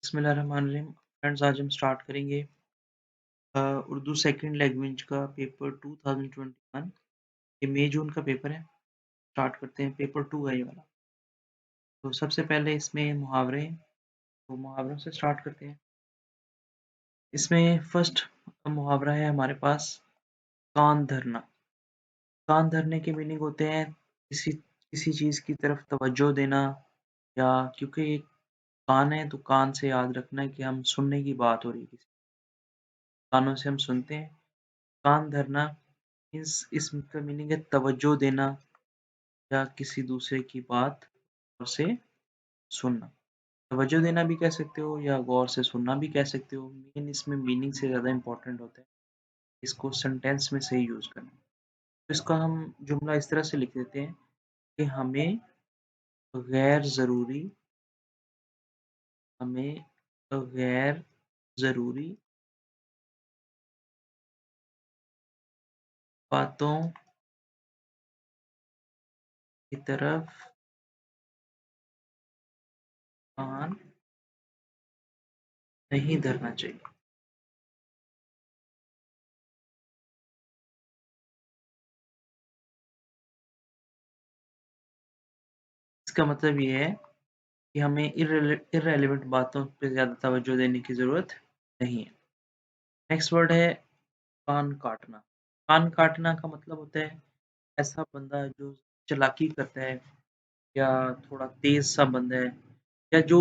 बिस्मिल्लाहिर्रहमानिर्रहीम। फ्रेंड्स, आज हम स्टार्ट करेंगे उर्दू सेकंड लैंग्वेज का पेपर 2021। ये मई जून का पेपर है। स्टार्ट करते हैं, पेपर 2 है ये वाला। तो सबसे पहले इसमें मुहावरे हैं, तो मुहावरों से स्टार्ट करते हैं। इसमें फर्स्ट मुहावरा है हमारे पास, कान धरना। कान धरने के मीनिंग होते हैं किसी किसी चीज़ की तरफ तवज्जो देना, या क्योंकि एक कान है तो कान से याद रखना है कि हम सुनने की बात हो रही है, किसी कानों से हम सुनते हैं। कान धरना मीन्स इसका मीनिंग है तवज्जो देना या किसी दूसरे की बात गौर से सुनना। तवज्जो देना भी कह सकते हो या गौर से सुनना भी कह सकते हो। मेन इसमें मीनिंग से ज़्यादा इम्पोर्टेंट होता है इसको सेंटेंस में सही यूज़ करना। तो इसका हम जुमला इस तरह से लिख देते हैं कि गैर ज़रूरी हमें गैर ज़रूरी बातों की तरफ कान नहीं धरना चाहिए। इसका मतलब ये है कि हमें इर्रेलेवेंट बातों पे ज़्यादा तवज्जो देने की ज़रूरत नहीं है। नेक्स्ट वर्ड है कान काटना। कान काटना का मतलब होता है ऐसा बंदा जो चालाकी करता है या थोड़ा तेज़ सा बंदा है, या जो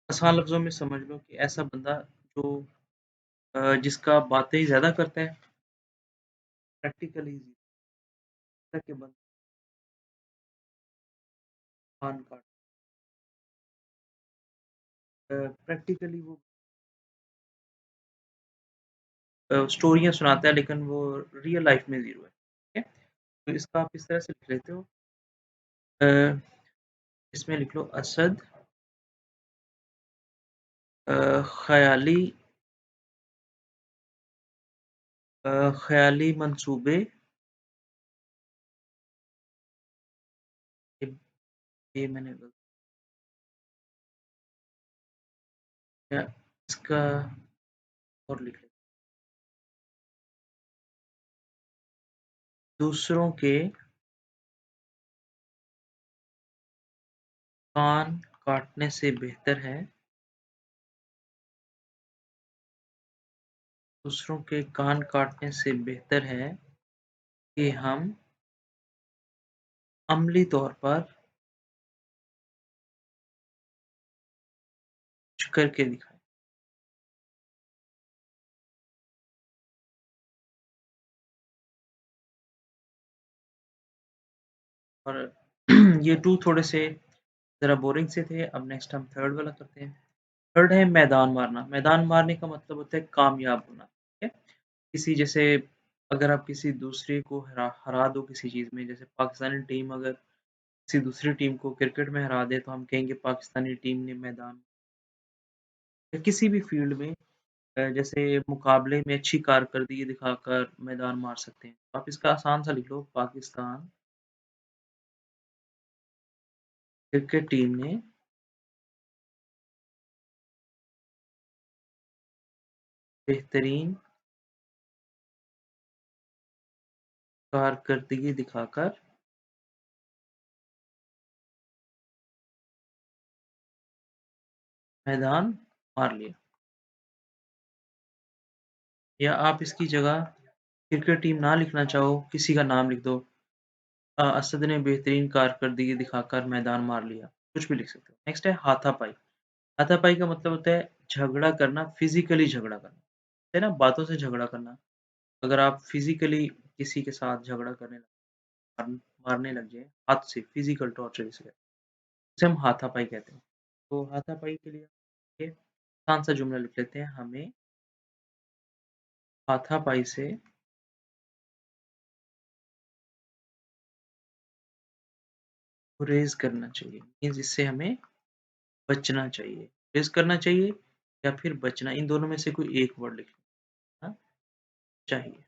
आसान लफ्ज़ों में समझ लो कि ऐसा बंदा जो जिसका बातें ज़्यादा करता है, प्रैक्टिकली के बंदे कान काट प्रैक्टिकली वो स्टोरियाँ सुनाता है लेकिन वो रियल लाइफ में ज़ीरो है। ठीक है? तो इसका आप इस तरह से लिख लेते हो। अ, इसमें लिख लो असद ख़याली ख़याली मंसूबे, ये ये मैंने गलत किया, इसका और लिख लें। दूसरों के कान काटने से बेहतर है दूसरों के कान काटने से बेहतर है कि हम अमली तौर पर कुछ करके दिखाएँ। और ये 2 थोड़े से ज़रा बोरिंग से थे। अब नेक्स्ट हम थर्ड वाला करते हैं। थर्ड है मैदान मारना। मैदान मारने का मतलब होता है कामयाब होना। ठीक है? किसी जैसे अगर आप किसी दूसरे को हरा दो किसी चीज़ में, जैसे पाकिस्तानी टीम अगर किसी दूसरी टीम को क्रिकेट में हरा दे तो हम कहेंगे पाकिस्तानी टीम ने मैदान, या किसी भी फ़ील्ड में जैसे मुकाबले में अच्छी कारकर्दगी दिखाकर मैदान मार सकते हैं। आप इसका आसान सा लिख लो, पाकिस्तान क्रिकेट टीम ने बेहतरीन कारकर्दगी दिखाकर मैदान मार लिया। या आप इसकी जगह क्रिकेट टीम ना लिखना चाहो, किसी का नाम लिख दो। असद ने बेहतरीन कारकर्दगी दिखाकर मैदान मार लिया। कुछ भी लिख सकते हो। नेक्स्ट है हाथापाई। हाथापाई का मतलब होता है झगड़ा करना, फिज़िकली झगड़ा करना। है ना? बातों से झगड़ा करना। अगर आप फिज़िकली किसी के साथ झगड़ा करने मार मारने लग जाएँ, हाथ से फिज़िकल टॉर्चर जिसे कहते हैं, उसे हम हाथापाई कहते हैं। तो हाथापाई के लिए ये आसान सा जुमला लिख लेते हैं, हमें हाथापाई से गुरेज़ करना चाहिए। मीन्स इससे हमें बचना चाहिए। गुरेज़ करना चाहिए या फिर बचना, इन दोनों में से कोई एक वर्ड लिखना चाहिए।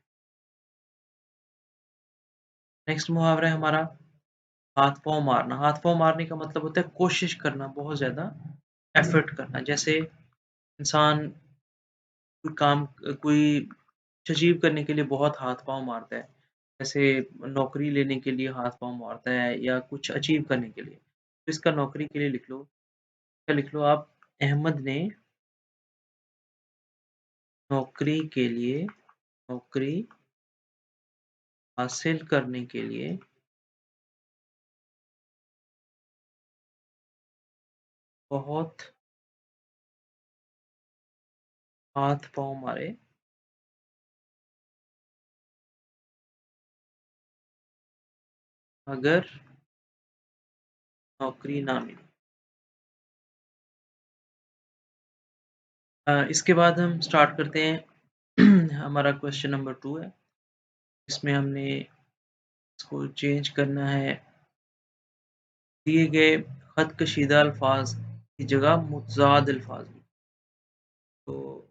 नेक्स्ट मुहावरा है हमारा हाथ-पाँव मारना। हाथ-पाँव मारने का मतलब होता है कोशिश करना, बहुत ज़्यादा एफ़र्ट करना। जैसे इंसान कोई कुछ अचीव करने के लिए बहुत हाथ-पाँव मारता है। जैसे नौकरी लेने के लिए हाथ-पाँव मारता है या कुछ अचीव करने के लिए। तो इसका नौकरी के लिए लिख लो, क्या लिख लो आप? अहमद ने नौकरी के लिए नौकरी हासिल करने के लिए बहुत हाथ-पाँव मारे, मगर नौकरी ना मिली। इसके बाद हम स्टार्ट करते हैं हमारा क्वेश्चन नंबर 2 है। इसमें हमने इसको चेंज करना है, दिए गए खत कशीदा अल्फाज की जगह मुतज़ाद अल्फाज लिखें। तो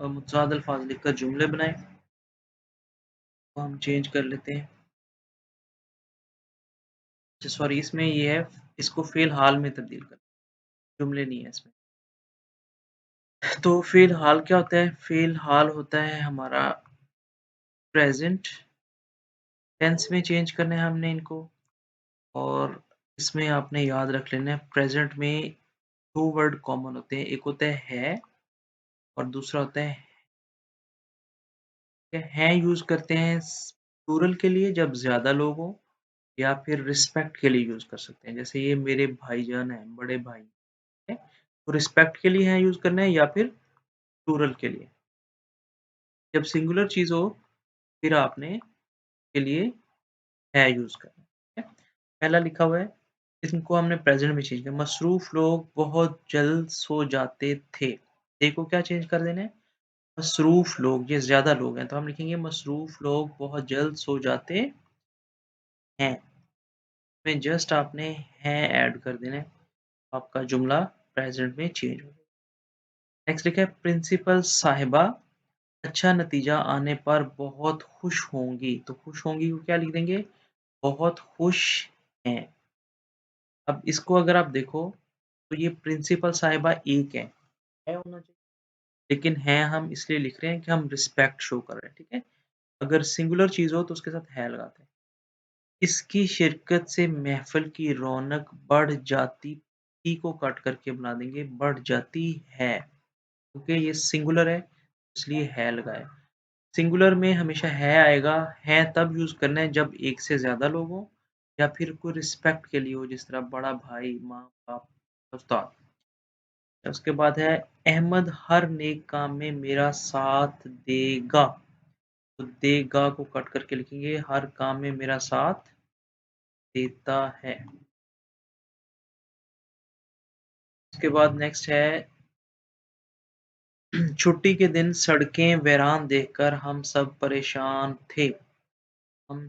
मुतज़ाद अल्फाज लिखकर जुमले बनाएं। तो हम चेंज कर लेते हैं। अच्छा सॉरी, इसमें ये है, इसको फ़ेल हाल में तब्दील कर, जुमले नहीं है इसमें। तो फ़ेल हाल क्या होता है? फ़ेल हाल होता है हमारा प्रेज़ेंट टेंस में चेंज करना है हमने इनको। और इसमें आपने याद रख लेना है, प्रेज़ेंट में 2 वर्ड कॉमन होते हैं, एक होता है और दूसरा होता है यूज़ करते हैं प्लूरल के लिए जब ज़्यादा लोग हों, या फिर रिस्पेक्ट के लिए यूज़ कर सकते हैं। जैसे ये मेरे भाईजान हैं, बड़े भाई हैं, तो रिस्पेक्ट के लिए है यूज़ करना है या फिर प्लूरल के लिए। जब सिंगुलर चीज़ हो, फिर आपने के लिए है यूज़ करना है। ठीक है? पहला लिखा हुआ है, इनको हमने प्रेज़ेंट में चेंज किया, मसरूफ़ लोग बहुत जल्द सो जाते थे। देखो क्या चेंज कर देना है, मसरूफ़ लोग, ये ज़्यादा लोग हैं, तो हम लिखेंगे मसरूफ़ लोग बहुत जल्द सो जाते हैं। इसमें जस्ट आपने हैं ऐड कर देना है, आपका जुमला प्रेज़ेंट में चेंज हो जाएगा। नेक्स्ट लिखा है, प्रिंसिपल साहिबा अच्छा नतीजा आने पर बहुत खुश होंगी। तो खुश होंगी को क्या लिख देंगे? बहुत खुश हैं। अब इसको अगर आप देखो, तो ये प्रिंसिपल साहिबा एक है होना चाहिए, लेकिन हैं हम इसलिए लिख रहे हैं कि हम रिस्पेक्ट शो कर रहे हैं, ठीक है? अगर सिंगुलर चीज़ हो तो उसके साथ है लगाते हैं। इसकी शिरकत से महफ़िल की रौनक बढ़ जाती, ई को कट करके बना देंगे बढ़ जाती है, क्योंकि ये सिंगुलर है इसलिए है लगाया। सिंगुलर में हमेशा है आएगा, है तब यूज़ करना है जब एक से ज़्यादा लोग हों या फिर कोई रिस्पेक्ट के लिए हो, जिस तरह बड़ा भाई, माँ-बाप, उस्ताद। उसके बाद है, अहमद हर नेक काम में मेरा साथ देगा। तो देगा को कट करके लिखेंगे हर काम में मेरा साथ देता है। उसके बाद नेक्स्ट है, छुट्टी के दिन सड़कें वीरान देखकर हम सब परेशान थे। हम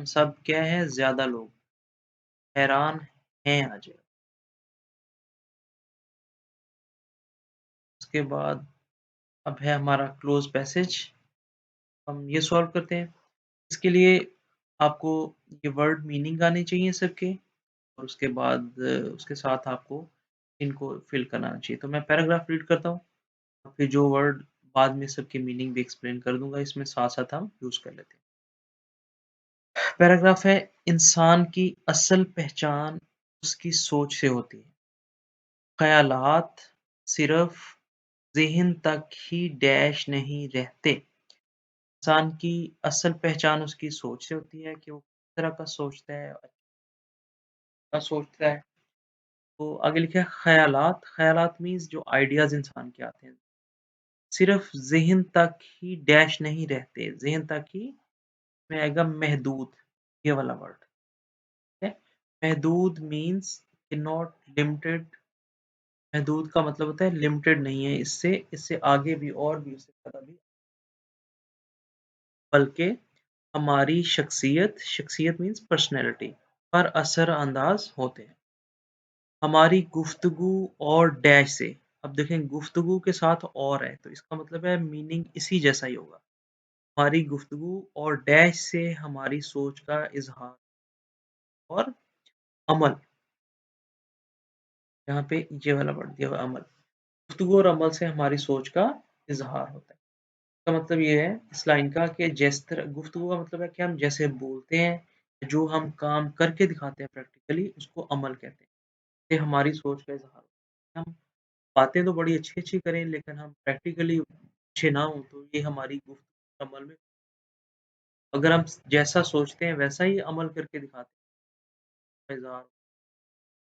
सब क्या है? ज़्यादा लोग, हैरान हैं आ जाएगा। उसके बाद अब है हमारा क्लोज़ पैसेज, हम ये सॉल्व करते हैं। इसके लिए आपको ये वर्ड मीनिंग आने चाहिए सबके, और उसके बाद उसके साथ आपको इनको फिल करना आना चाहिए। तो मैं पैराग्राफ रीड करता हूँ, और फिर जो वर्ड बाद में सबकी मीनिंग भी एक्सप्लेन कर दूँगा, इसमें साथ-साथ हम यूज़ कर लेते हैं। पैराग्राफ है, इंसान की असल पहचान उसकी सोच से होती है। ख़यालात सिर्फ़ ज़हन तक ही डैश नहीं रहते। इंसान की असल पहचान उसकी सोच से होती है कि वो किस तरह का सोचता है, अच्छा सोचता है। तो आगे लिखा है ख़यालात, ख़यालात मीन्स जो आइडियाज़ इंसान के आते हैं, सिर्फ़ ज़हन तक ही डैश नहीं रहते, ज़हन तक ही में आएगा महदूद, ये वाला वर्ड, ठीक है? महदूद मीन्स नॉट लिमिटेड, महदूद का मतलब होता है लिमिटेड नहीं है, इससे इससे आगे भी और भी उससे ज़्यादा भी, बल्कि हमारी शख्सियत, शख्सियत मीन्स पर्सनैलिटी, पर असर-अंदाज़ होते हैं। हमारी गुफ्तगू और डैश से, अब देखें गुफ्तगू के साथ और है, तो इसका मतलब है मीनिंग इसी जैसा ही होगा। हमारी गुफ्तगू और डैश से हमारी सोच का इज़हार और अमल, यहाँ पे ये वाला वर्ड दिया हुआ है अमल। गुफ्तगू और अमल से हमारी सोच का इज़हार होता है। इसका मतलब ये है इस लाइन का कि जिस तरह गुफ्तगू का मतलब है कि हम जैसे बोलते हैं, जो हम काम करके दिखाते हैं प्रैक्टिकली उसको अमल कहते हैं। ये हमारी सोच का इज़हार होता है। हम बातें तो बड़ी अच्छी-अच्छी करें लेकिन हम प्रैक्टिकली अच्छे ना हों तो ये हमारी गुफ्तगू अमल में अगर हम जैसा सोचते हैं वैसा ही अमल करके दिखाते हैं इज़हार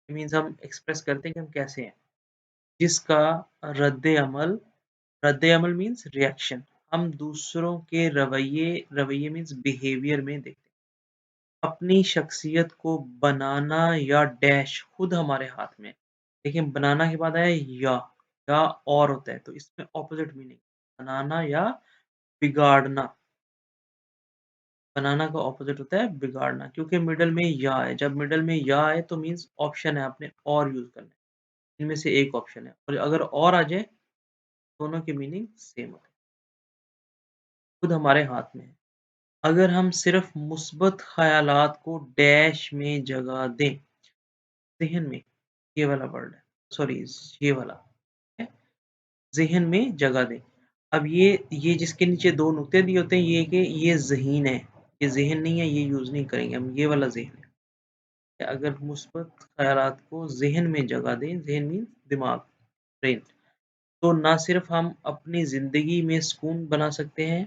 मीन्स हम एक्सप्रेस करते हैं कि हम कैसे हैं। जिसका रद्द-ए-अमल रद्द-ए-अमल मीन्स रिएक्शन हम दूसरों के रवैये रवैये मीन्स बिहेवियर में देखते हैं। अपनी शख्सियत को बनाना या डैश खुद हमारे हाथ में है। देखिए बनाना के बाद आया या और होता है तो इसमें ऑपोज़िट मीनिंग बनाना या बिगाड़ना। बनाना का ऑपोज़िट होता है बिगाड़ना क्योंकि मिडल में या है। जब मिडल में या है तो मीन्स ऑप्शन है आपने और यूज़ करना है। इनमें से एक ऑप्शन है और अगर और आ जाए दोनों की मीनिंग सेम होती है। खुद हमारे हाथ में है। अगर हम सिर्फ़ मुस्बत ख़यालात को डैश में जगह दें, ज़हन में ये वाला वर्ड है, सॉरी ये वाला है, ज़हन में जगह दें। अब ये जिसके नीचे 2 नुक्ते दिए होते हैं ये कि ये ज़हीन है, ये ज़हन नहीं है, ये यूज़ नहीं करेंगे हम, ये वाला ज़हन है। अगर मुस्बत ख़यालात को ज़हन में जगह दें, ज़हन मीन्स दिमाग, ब्रेन, तो ना सिर्फ़ हम अपनी ज़िंदगी में सुकून बना सकते हैं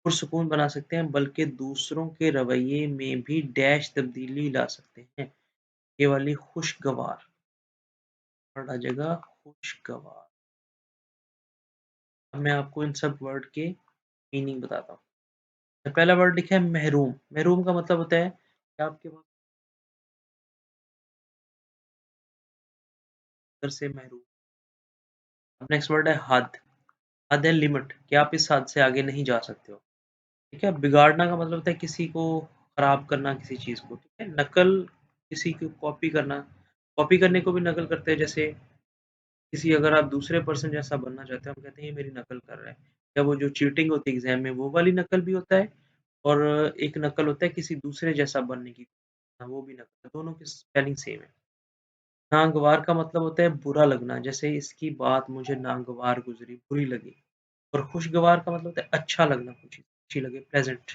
पुरसुकून बना सकते हैं, बल्कि दूसरों के रवैये में भी डैश तब्दीली ला सकते हैं। ये वाली खुशगवार वर्ड आ जाएगा खुशगवार। अब मैं आपको इन सब वर्ड के मीनिंग बताता हूँ। तो पहला वर्ड लिखा है महरूम। महरूम का मतलब होता है कि आपके पास घर से महरूम। अब नेक्स्ट वर्ड है हद। हद है लिमिट कि आप इस हद से आगे नहीं जा सकते हो। ठीक है? बिगाड़ना का मतलब होता है किसी को खराब करना किसी चीज़ को, ठीक है? नकल किसी की कॉपी करना। कॉपी करने को भी नकल करते हैं जैसे किसी अगर आप दूसरे पर्सन जैसा बनना चाहते हैं, हम कहते हैं ये मेरी नकल कर रहा है। या वो जो चीटिंग होती है एग्ज़ाम में वो वाली नकल भी होता है और एक नकल होता है किसी दूसरे जैसा बनने की, हाँ, वो भी नकल है, दोनों की स्पेलिंग सेम है। नागवार का मतलब होता है बुरा लगना, जैसे इसकी बात मुझे नागवार गुज़री, बुरी लगी। और खुशगवार का मतलब होता है अच्छा लगना, कुछ चीज़ अच्छी लगे, प्लेज़ेंट।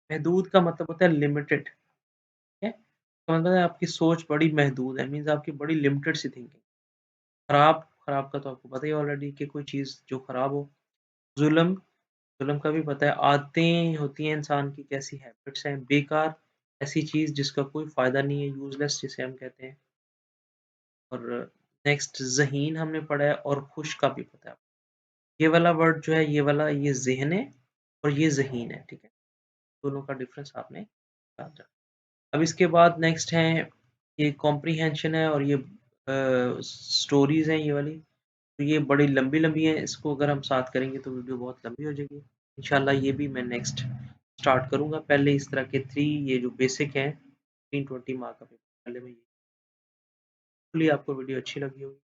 महदूद का मतलब होता है लिमिटेड, ठीक है? तो मतलब है आपकी सोच बड़ी महदूद है, मीन्स आपकी बड़ी लिमिटेड सी थिंकिंग। खराब, खराब का तो आपको पता ही है ऑलरेडी कि कोई चीज़ जो खराब हो। ज़ुल्म, ज़ुल्म का भी पता है, आदतें होती हैं इंसान की कैसी हैबिट्स हैं, बेकार, ऐसी चीज़ जिसका कोई फ़ायदा नहीं है, यूज़लेस जिसे हम कहते हैं। और नेक्स्ट ज़हीन हमने पढ़ा है और खुश का भी पता है। ये वाला वर्ड जो है, ये वाला ये ज़ेहन है और ये ज़हीन है, ठीक है? दोनों का डिफ़रेंस आपने समझा। अब इसके बाद नेक्स्ट है, ये कॉम्प्रिहेंशन है और ये स्टोरीज़ हैं ये वाली। तो ये बड़ी लंबी-लंबी हैं, इसको अगर हम साथ करेंगे तो वीडियो बहुत लंबी हो जाएगी। इंशाल्लाह ये भी मैं नेक्स्ट स्टार्ट करूँगा। पहले इस तरह के 3 ये जो बेसिक हैं 320 मार्क का पेपर पहले मैं ये होपफुली आपको वीडियो अच्छी लगी होगी।